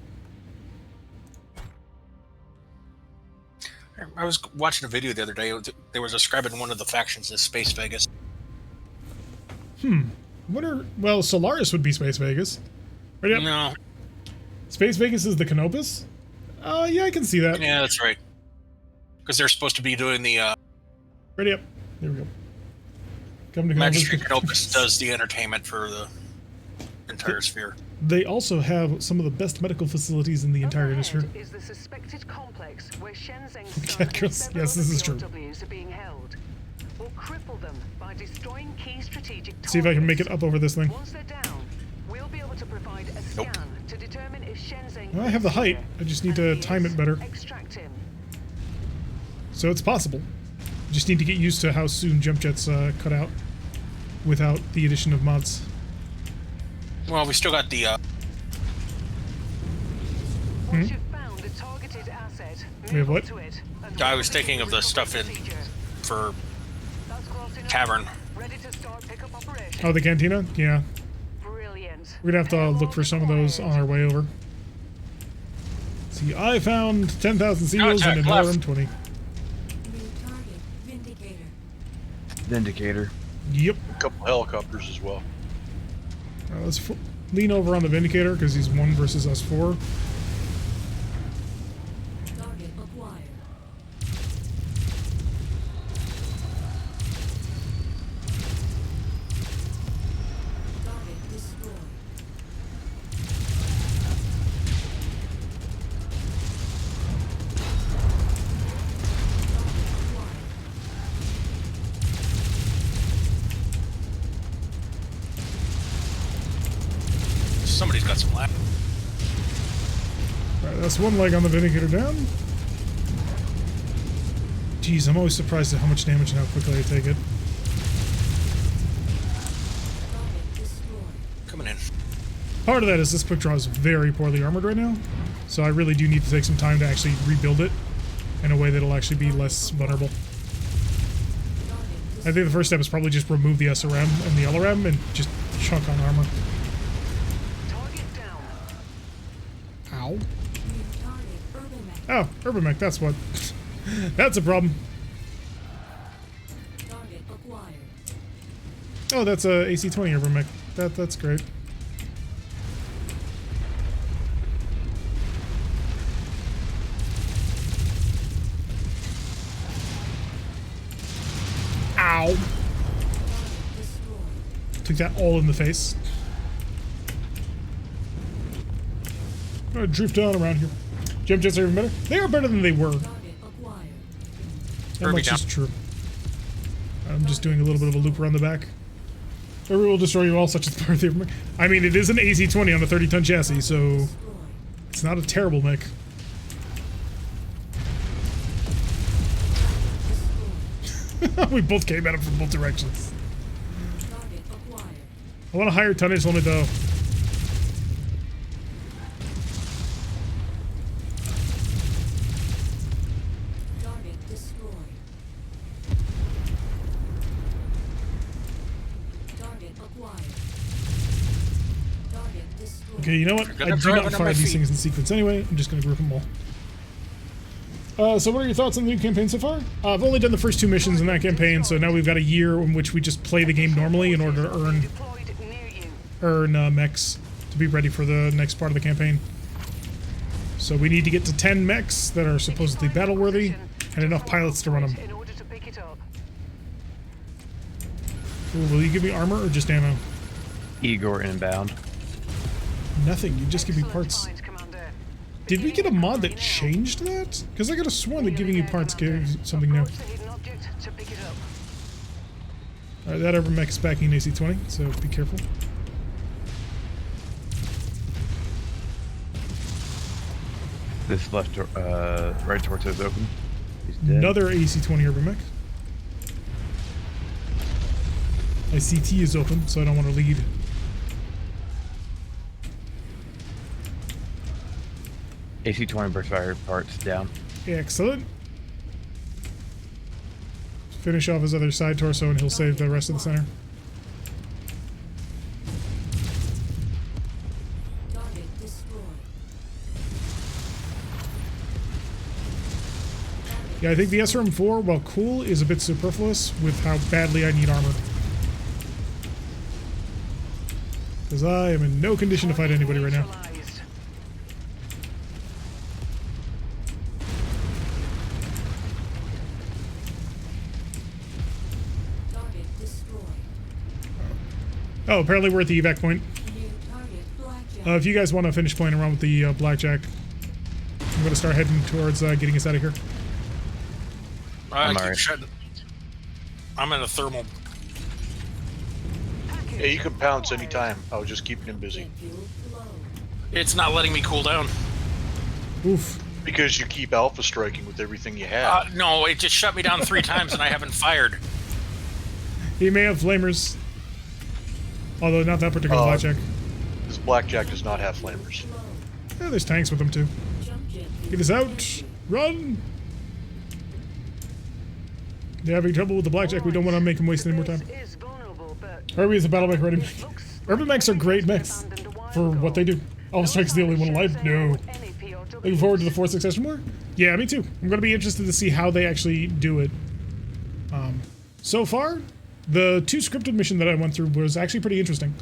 I was watching a video the other day. They were describing one of the factions as Space Vegas. Well, Solaris would be Space Vegas. Right up. No. Space Vegas is the Canopus? Yeah, I can see that. Yeah, that's right. Because they're supposed to be doing the, Ready up. There we go. Come to Magistrate Canopus does the entertainment for the entire sphere. They also have some of the best medical facilities in the entire industry. Is the suspected complex where Shenzheng's Yeah, Chris, yes, this is true. POWs are being held. We'll cripple them by destroying key strategic targets. See if I can make it up over this thing. Once they're down, we'll be able to provide a scan to determine if Shenzheng Well, I have the height. I just need to time it better. Extract him. So it's possible. Just need to get used to how soon jump jets cut out without the addition of mods. Well, we still got the, Once you've found a targeted asset, We have what? to it. And I was thinking of the stuff in for That's close enough. Tavern. Ready to start pickup operation. Oh, the cantina? Yeah. Brilliant. We're gonna have to look for some of those on our way over. See, I found 10,000 Seagulls and an left. RM-20. New target. Vindicator. Vindicator. Yep. A couple helicopters as well. Let's lean over on the Vindicator because he's 1 versus us 4. Target acquired. Target destroyed. somebody's got some lag. Alright, that's one leg on the Vindicator down. Jeez, I'm always surprised at how much damage and how quickly I take it. Coming in. Part of that is this quick draw is very poorly armored right now, so I really do need to take some time to actually rebuild it in a way that'll actually be less vulnerable. I think the first step is probably just remove the SRM and the LRM and just chunk on armor. Target down. Ow. New target urban mech. Oh, Urban Mech, that's what. That's a problem. Target acquired. Oh, that's a AC-20 Urban Mech. That's great. took that all in the face. I'm gonna drift on around here. Jump jets are even better. They are better than they were. Target acquired. That much is true. I'm just doing a little bit of a loop around the back. Every will destroy you all, such as the part of the... I mean, it is an AC-20 on a 30-ton chassis, so Destroyed. it's not a terrible mech. We both came at him from both directions. Target acquired. I want a higher tonnage limit, though. Target destroyed. Target acquired. Target destroyed. Okay, you know what? You're I gonna do drive not under fire my these feet. things in sequence anyway. I'm just going to group them all. So what are your thoughts on the new campaign so far? I've only done the first 2 missions in that campaign, so now we've got a year in which we just play the game normally in order to Deployed near you. earn mechs to be ready for the next part of the campaign. So we need to get to 10 mechs that are supposedly battle-worthy and enough pilots to run them. In order to pick it up. Ooh, will you give me armor or just ammo? Igor inbound. Nothing, you just give me Excellent parts. find, Commander. Did we get a mod that changed that? Because I could have sworn that giving you parts gave you something new. Approach the hidden object to pick it up. Alright, that over mech is backing an AC-20, so be careful. This left, right torso is open. He's dead. Another AC-20 urban mech. My CT is open, so I don't want to lead. AC-20 burst fire parts down. Excellent. Finish off his other side torso and he'll save the rest of the center. Target destroyed. Yeah, I think the SRM-4, while cool, is a bit superfluous with how badly I need armor. Because I am in no condition to fight anybody right now. Neutralized. Target destroyed. Oh, apparently we're at the evac point. New target blackjack. If you guys want to finish playing around with the blackjack, I'm going to start heading towards getting us out of here. I'm Keep alright. shutting. I'm in a thermal. Yeah, you can pounce anytime. I was just keeping him busy. Fuel low. It's not letting me cool down. Oof. Because you keep alpha striking with everything you have. No, it just shut me down 3 times and I haven't fired. He may have flamers. Although not that particular blackjack. This blackjack does not have flamers. Yeah, there's tanks with them too. Jump jet Get us out! Run! They're having trouble with the blackjack. We don't want to make him waste any more time. Base is vulnerable, but Herbie is a battle mech ready mech. looks Urban mechs are great mechs abandoned a while for ago. what they do. Alpha Strike's the only one alive? No. Any POWs. Looking forward to the 4th succession war? Yeah, me too. I'm going to be interested to see how they actually do it. So far, the 2 scripted mission that I went through was actually pretty interesting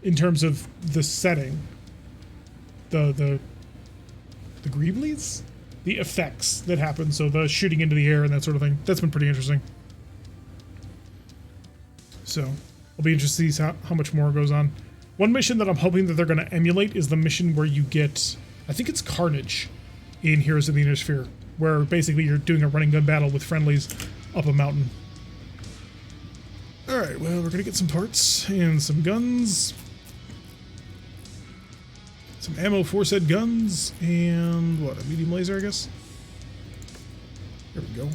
in terms of the setting. The Greeblies? The effects that happen, so the shooting into the air and that sort of thing. That's been pretty interesting. So, I'll be interested to see how much more goes on. One mission that I'm hoping that they're going to emulate is the mission where you get, I think it's Carnage in Heroes of the Inner Sphere, where basically you're doing a running gun battle with friendlies up a mountain. Alright, well, we're going to get some parts and some guns. Some ammo for said guns, and what, a medium laser, I guess? There we go.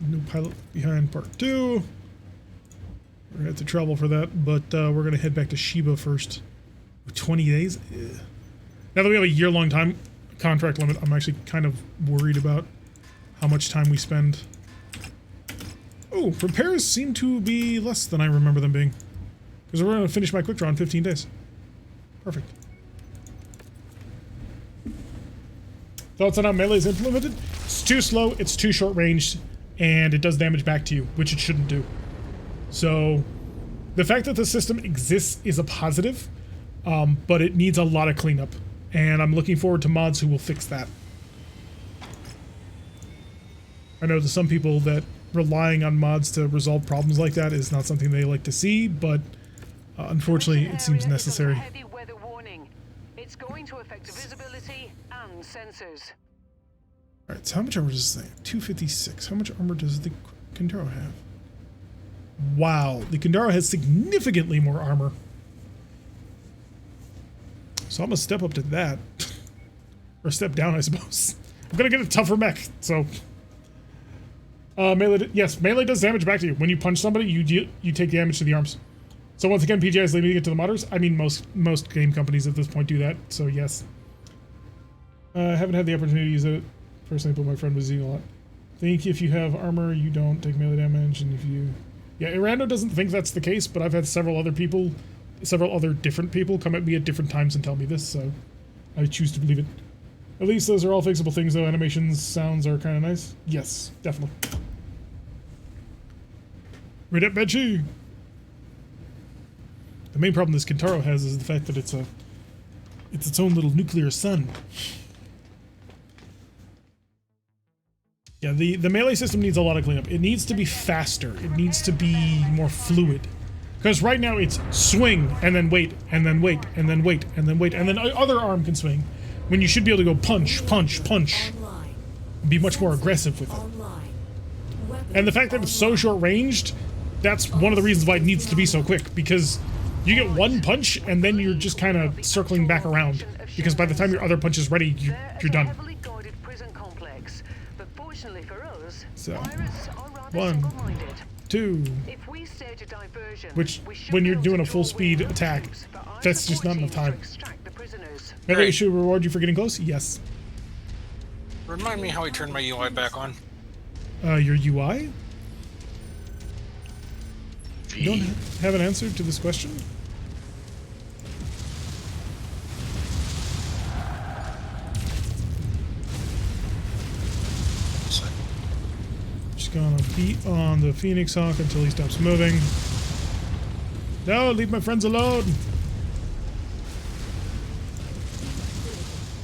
No pilot behind part 2. We're gonna have to travel for that, but we're gonna head back to Sheba first. 20 days? Ugh. Now that we have a year-long time contract limit, I'm actually kind of worried about how much time we spend. Oh, repairs seem to be less than I remember them being. Because we're going to finish my quick draw in 15 days. Perfect. Thoughts on how melee is implemented? It's too slow, it's too short ranged, and it does damage back to you, which it shouldn't do. So, the fact that the system exists is a positive, but it needs a lot of cleanup. And I'm looking forward to mods who will fix that. I know to some people that relying on mods to resolve problems like that is not something they like to see, but unfortunately it seems necessary. Heavy weather warning. It's going to affect visibility and sensors. Alright, so how much armor does this thing have? 256. How much armor does the Kandaro have? Wow, the Kandaro has significantly more armor. So I'm gonna step up to that. Or step down, I suppose. I'm gonna get a tougher mech, so... melee, yes, melee does damage back to you. When you punch somebody, you take damage to the arms. So once again, PGI is leaving it to the modders. I mean, most game companies at this point do that, so yes. I haven't had the opportunity to use it personally, but my friend was using a lot. I think if you have armor, you don't take melee damage, and if you... Yeah, Irando doesn't think that's the case, but I've had several other different people come at me at different times and tell me this, so I choose to believe it. At least those are all fixable things, though. Animations, sounds are kind of nice. Yes, definitely. Read up, Benji! The main problem this Kintaro has is the fact that it's its own little nuclear sun. Yeah, the melee system needs a lot of cleanup. It needs to be faster. It needs to be more fluid. Because right now it's swing, and then wait, and then wait, and then wait, and then wait, and then other arm can swing. When you should be able to go punch, punch, punch. Be much more aggressive with it. And the fact that it's so short-ranged, that's one of the reasons why it needs to be so quick. Because you get one punch, and then you're just kind of circling back around. Because by the time your other punch is ready, you're done. So, 1, 2, which, when you're doing a full speed attack, that's just not enough time. Maybe I should reward you for getting close? Yes. Remind me how I turned my UI back on. Your UI? You don't have an answer to this question? Just gonna beat on the Phoenix Hawk until he stops moving. No, leave my friends alone!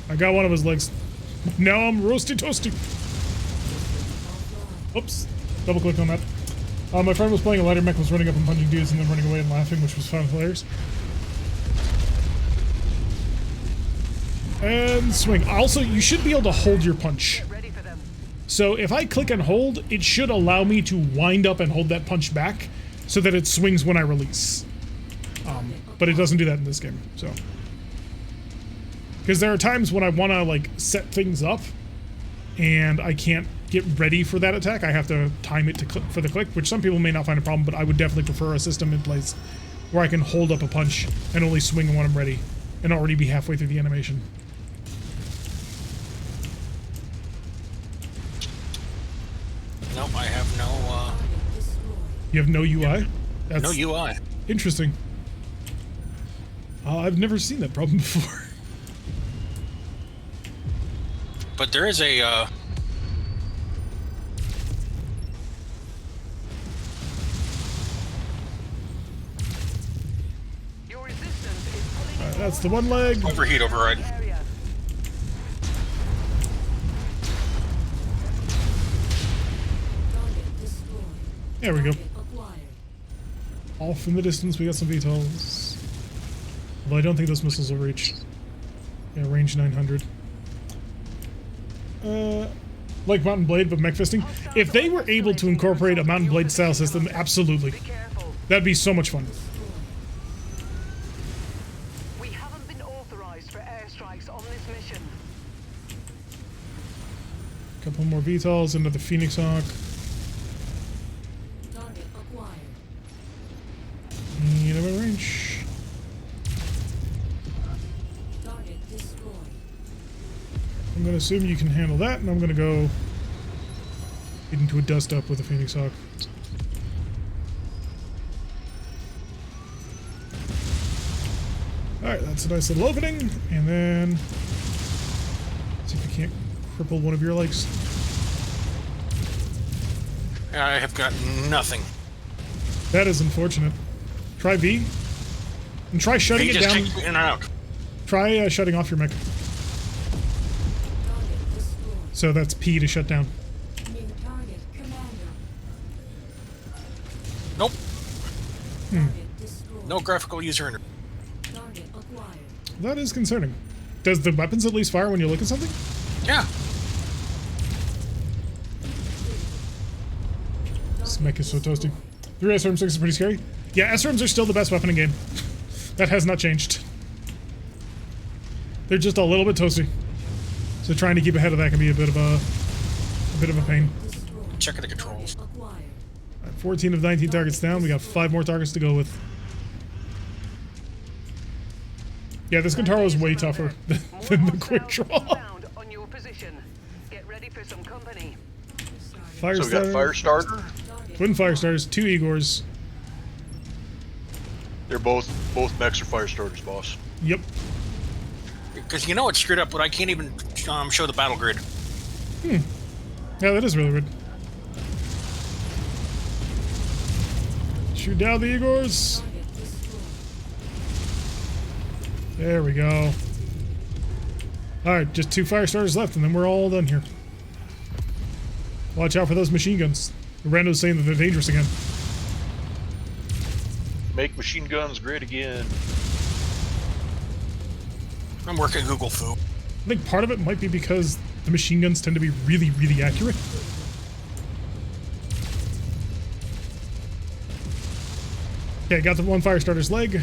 I got one of his legs. Now I'm roasty toasty. Oops. Double click on that. My friend was playing a lighter mech, was running up and punching dudes and then running away and laughing, which was fun and hilarious. And swing. Also, you should be able to hold your punch. So if I click and hold, it should allow me to wind up and hold that punch back so that it swings when I release. But it doesn't do that in this game, so. Because there are times when I want to, like, set things up and I can't get ready for that attack. I have to time it to click for the click, which some people may not find a problem, but I would definitely prefer a system in place where I can hold up a punch and only swing when I'm ready and already be halfway through the animation. Nope, I have no, You have no UI? That's no UI. interesting. I've never seen that problem before. But there is a, That's the one leg. overheat override. There we go. Off in the distance, we got some VTOLs. Although I don't think those missiles will reach. Yeah, range 900. Like Mountain Blade, but mech fisting. If they were able to incorporate a Mountain Blade style system, absolutely. That'd be so much fun. We haven't been authorized for airstrikes on this mission. Couple more VTOLs into the Phoenix Hawk. Target acquired. Need a range. Target destroyed. I'm gonna assume you can handle that, and I'm gonna go get into a dust up with the Phoenix Hawk. Alright, that's a nice little opening, and then see if I can't cripple one of your legs. I have got nothing. That is unfortunate. Try V, and try shutting He it just down. takes me in and out. Try shutting off your mech. Target destroyed. So that's P to shut down. New target commander. Nope. Target destroyed. No graphical user interface. Target acquired. That is concerning. Does the weapons at least fire when you look at something? Yeah. This mech is so toasty. 3 SRM6 is pretty scary. Yeah, SRMs are still the best weapon in game. That has not changed. They're just a little bit toasty. So trying to keep ahead of that can be a bit of a pain. Destroyed. Check the controls. Acquired. All right, 14 of 19 targets down. We got 5 more targets to go with. Yeah, this Kintaro is way tougher than the quick draw. Found on your position. Get ready for some company. Fire So we got starter, Firestarter. twin fire starters, 2 Igors. They're both mechs are Firestarters, boss. Yep. Because you know it's screwed up, but I can't even show the battle grid. Yeah, that is really weird. Shoot down the Igors. Target destroyed. There we go. Alright, just 2 fire starters left, and then we're all done here. Watch out for those machine guns. Rando's saying that they're dangerous again. Make machine guns great again. I'm working Google Foo. I think part of it might be because the machine guns tend to be really, really accurate. Okay, got the 1 fire starter's leg.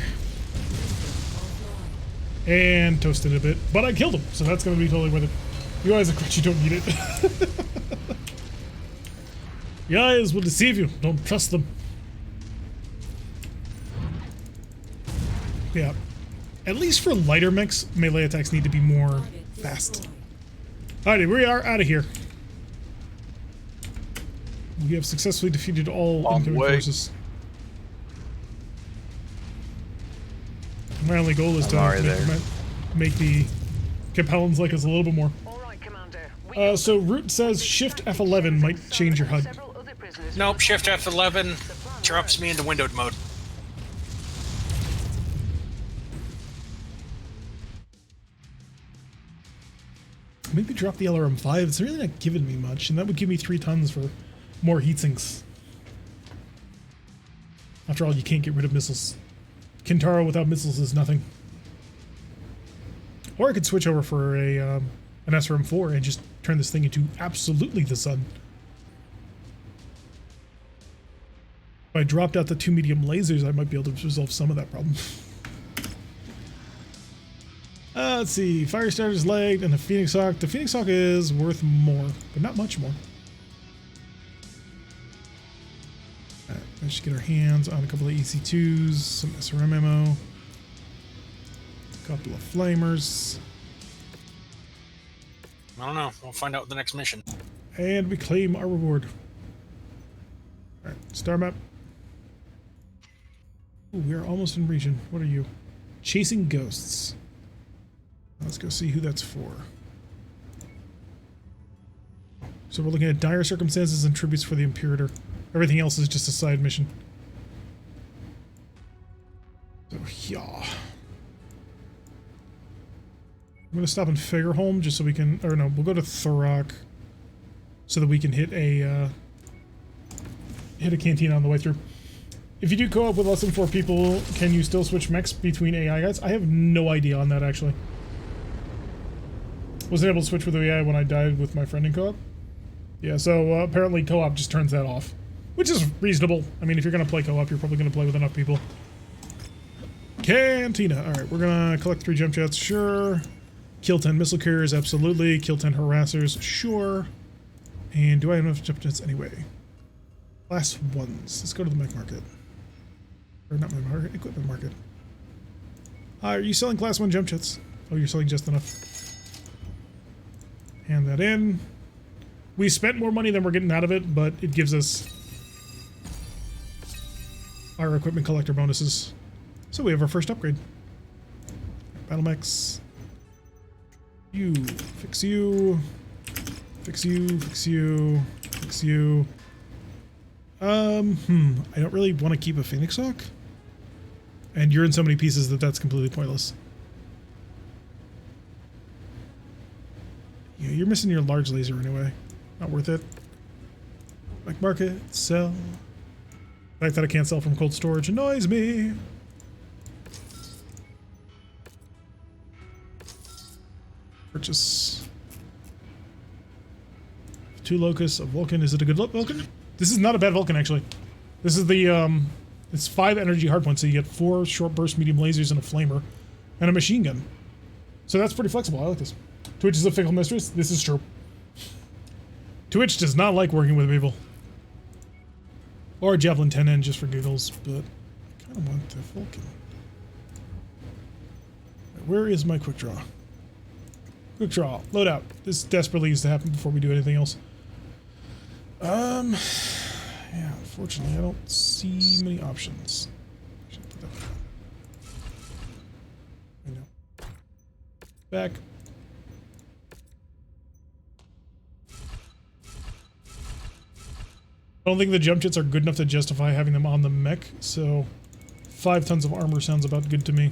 And toasted a bit. But I killed him, so that's going to be totally worth it. You eyes are crutch, you don't need it. The eyes will deceive you. Don't trust them. Yeah. At least for lighter mechs, melee attacks need to be more fast. Alrighty, we are out of here. We have successfully defeated all Long incoming way. forces. My only goal is to already there. make the Capellans like us a little bit more. All right, Commander. So Root says Shift F11 might change your HUD. Several other prisoners. Nope, Shift F11 drops me into windowed mode. Maybe drop the LRM-5. It's really not giving me much, and that would give me 3 tons for more heat sinks. After all, you can't get rid of missiles. Kintaro without missiles is nothing. Or I could switch over for a an SRM-4 and just turn this thing into absolutely the sun. If I dropped out the 2 medium lasers, I might be able to resolve some of that problem. Let's see, Firestarter's leg and the Phoenix Hawk. The Phoenix Hawk is worth more, but not much more. Alright, let's just get our hands on a couple of EC2s, some SRM ammo, a couple of flamers, I don't know. We'll find out the next mission. and we claim our reward. Alright, star map. Ooh, we are almost in region. What are you? Chasing ghosts. Let's go see who that's for. So we're looking at dire circumstances and tributes for the Imperator. Everything else is just a side mission. So, yeah. I'm going to stop in Fagerholm just so we can... Or no, we'll go to Thurrock so that we can hit a cantina on the way through. If you do co-op with less than 4 people, can you still switch mechs between AI guys? I have no idea on that, actually. Wasn't able to switch with the AI when I died with my friend in co-op. Yeah, so apparently co-op just turns that off. Which is reasonable. I mean, if you're going to play co-op, you're probably going to play with enough people. Cantina. Alright, we're going to collect 3 jump jets. Sure. Kill 10 missile carriers. Absolutely. Kill 10 harassers. Sure. And do I have enough jump jets anyway? Class 1s. Let's go to the mech market. Or not mech market. Equipment market. Are you selling class 1 jump jets? Oh, you're selling just enough. Hand that in. We spent more money than we're getting out of it, but it gives us our equipment collector bonuses. So we have our first upgrade. Battle mechs. You. Fix you. Fix you. Fix you. Fix you. I don't really want to keep a Phoenix Hawk. And you're in so many pieces that that's completely pointless. Yeah, you're missing your large laser anyway. Not worth it. Black market, sell. The fact that I can't sell from cold storage annoys me. Purchase 2 locusts, a Vulcan. Is it a good Vulcan? This is not a bad Vulcan, actually. This is the, it's 5 energy hardpoints, so you get 4 short burst medium lasers and a flamer, and a machine gun. So that's pretty flexible. I like this. Twitch is a fickle mistress. This is true. Twitch does not like working with people. Or Javelin 10N just for giggles, but I kind of want the Vulcan. Right, where is my quick draw? Quick draw. Load out. This desperately needs to happen before we do anything else. Yeah, unfortunately, I don't see many options. I should put that down. I know. Back. I don't think the jump jets are good enough to justify having them on the mech, so 5 tons of armor sounds about good to me.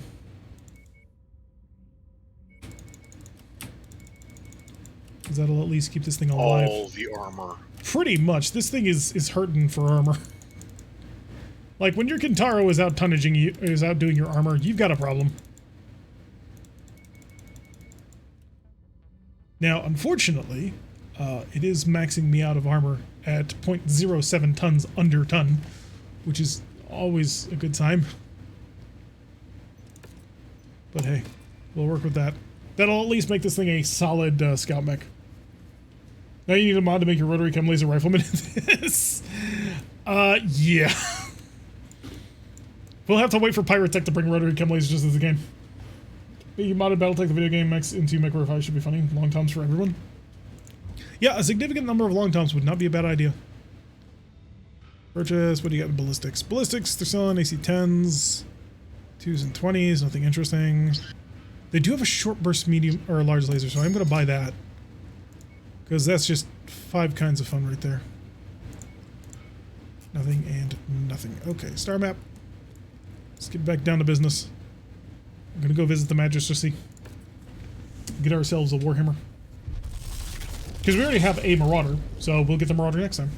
Because that'll at least keep this thing alive. All the armor. Pretty much. This thing is hurting for armor. Like, when your Kintaro is out tonnaging you, is outdoing your armor, you've got a problem. Now, unfortunately, it is maxing me out of armor at 0.07 tons under ton, which is always a good sign. But hey, we'll work with that. That'll at least make this thing a solid scout mech. Now you need a mod to make your rotary chem laser rifleman in this. Yeah. We'll have to wait for Pyrotech to bring rotary chem lasers into the game. You modded Battletech, the video game mechs into MechWarrior 5 should be funny. Long toms for everyone. Yeah, a significant number of long toms would not be a bad idea. Purchase, what do you got in ballistics? Ballistics, they're selling AC-10s, 2s and 20s, nothing interesting. They do have a short burst medium or a large laser, so I'm going to buy that. Because that's just 5 kinds of fun right there. Nothing and nothing. Okay, star map. Let's get back down to business. I'm going to go visit the Magistracy. Get ourselves a Warhammer. Because we already have a Marauder, so we'll get the Marauder next time.